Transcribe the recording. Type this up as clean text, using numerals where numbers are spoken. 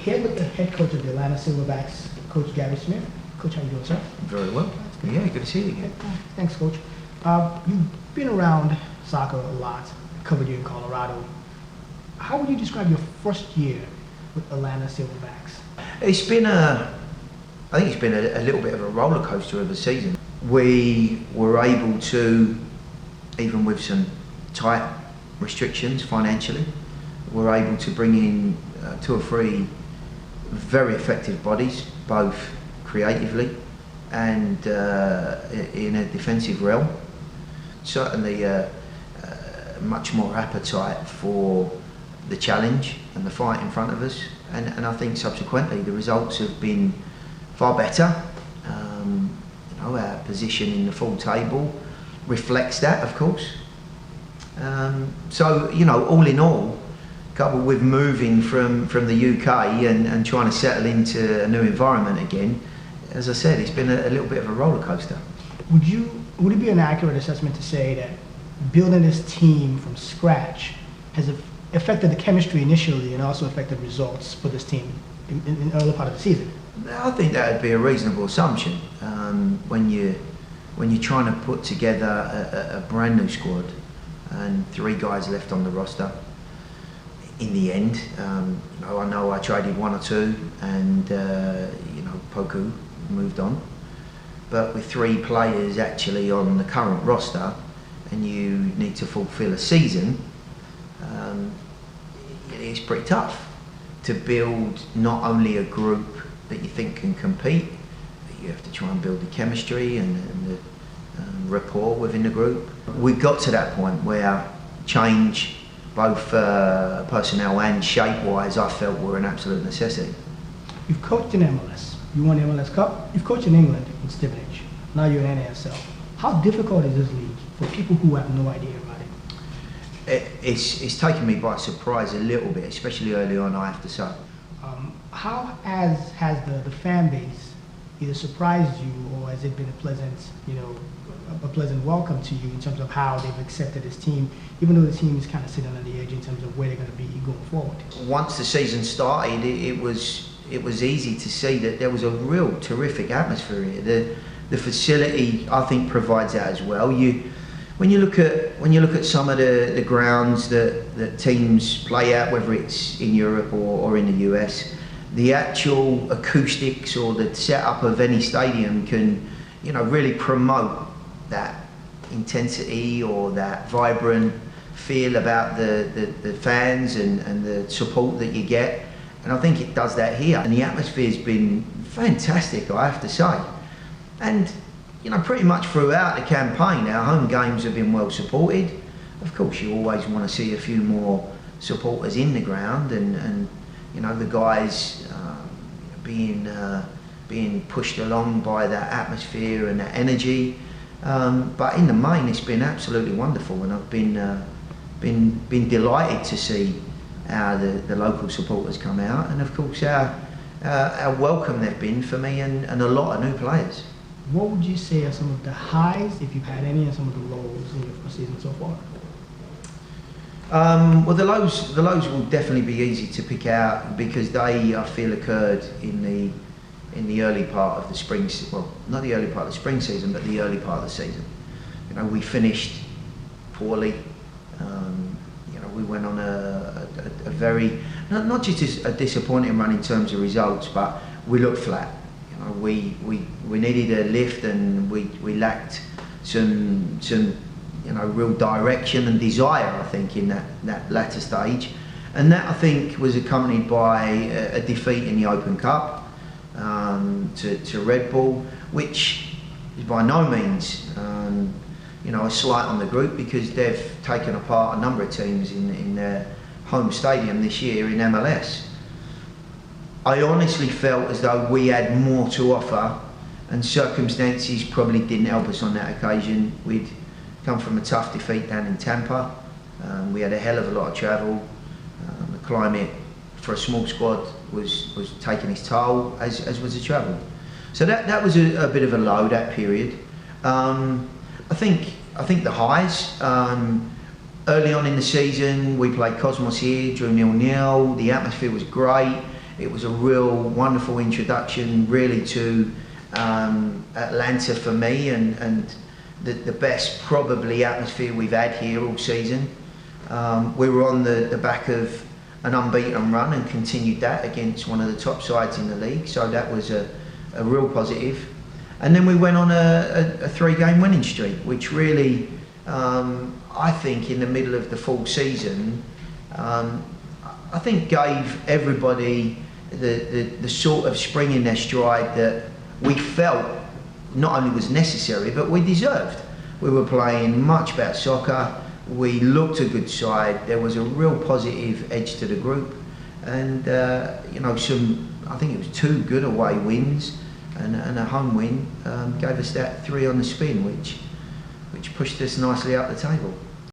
Here with the head coach of the Atlanta Silverbacks, Coach Gary Smith. Coach, how you doing, sir? Very well. Yeah, good to see you again. Thanks, Coach. You've been around soccer a lot, covered you in Colorado. How would you describe your first year with Atlanta Silverbacks? I think it's been a little bit of a roller coaster of a season. We were able to, even with some tight restrictions financially, we're able to bring in 2 or 3 very effective bodies, both creatively and in a defensive realm. Certainly much more appetite for the challenge and the fight in front of us, and I think subsequently the results have been far better. Our position in the full table reflects that, of course. So, all in all, coupled with moving from the UK and trying to settle into a new environment again, as I said, it's been a little bit of a roller coaster. Would it be an accurate assessment to say that building this team from scratch has affected the chemistry initially and also affected results for this team in the early part of the season? I think that would be a reasonable assumption when you're trying to put together a brand new squad and 3 guys left on the roster. In the end, I know I traded 1 or 2, and Poku moved on. But with 3 players actually on the current roster, and you need to fulfil a season, it's pretty tough to build not only a group that you think can compete, but you have to try and build the chemistry and the rapport within the group. We got to that point where change, both personnel and shape-wise, I felt were an absolute necessity. You've coached in MLS. You won the MLS Cup. You've coached in England in Stevenage. Now you're in NASL. How difficult is this league for people who have no idea about it? It's taken me by surprise a little bit, especially early on, I have to say. How has the fan base either surprised you, or has it been a pleasant welcome to you in terms of how they've accepted this team, even though the team is kind of sitting on the edge in terms of where they're going to be going forward? Once the season started, it was easy to see that there was a real terrific atmosphere here. The facility, I think, provides that as well. When you look at some of the grounds that teams play at, whether it's in Europe or in the US, the actual acoustics or the setup of any stadium can, really promote that intensity or that vibrant feel about the fans and the support that you get. And I think it does that here. And the atmosphere's been fantastic, I have to say. And pretty much throughout the campaign, our home games have been well supported. Of course, you always want to see a few more supporters in the ground, and the guys being pushed along by that atmosphere and that energy. But in the main, it's been absolutely wonderful, and I've been delighted to see how the local supporters come out, and of course how welcome they've been for me and a lot of new players. What would you say are some of the highs, if you've had any, and some of the lows in your first season so far? Well, the lows will definitely be easy to pick out, because they, I feel, occurred in the early part of the spring. Well, not the early part of the spring season, but the early part of the season. We finished poorly. We went on a very not just a disappointing run in terms of results, but we looked flat. We needed a lift, and we lacked some real direction and desire, I think, in that latter stage, and that, I think, was accompanied by a defeat in the Open Cup to Red Bull, which is by no means a slight on the group, because they've taken apart a number of teams in their home stadium this year in MLS. I honestly felt as though we had more to offer, and circumstances probably didn't help us on that occasion. We'd come from a tough defeat down in Tampa. We had a hell of a lot of travel. The climate for a small squad was taking its toll, as was the travel. So that was a bit of a low, that period. I think the highs. Early on in the season, we played Cosmos here, drew 0-0. The atmosphere was great. It was a real wonderful introduction, really, to Atlanta for me, and the best probably atmosphere we've had here all season. We were on the back of an unbeaten run and continued that against one of the top sides in the league, so that was a real positive. And then we went on a 3-game winning streak, which really, I think, in the middle of the full season, I think gave everybody the sort of spring in their stride that we felt not only was necessary, but we deserved. We were playing much better soccer. We looked a good side. There was a real positive edge to the group, and you know, I think it was 2 good away wins and a home win gave us that 3 on the spin, which pushed us nicely up the table.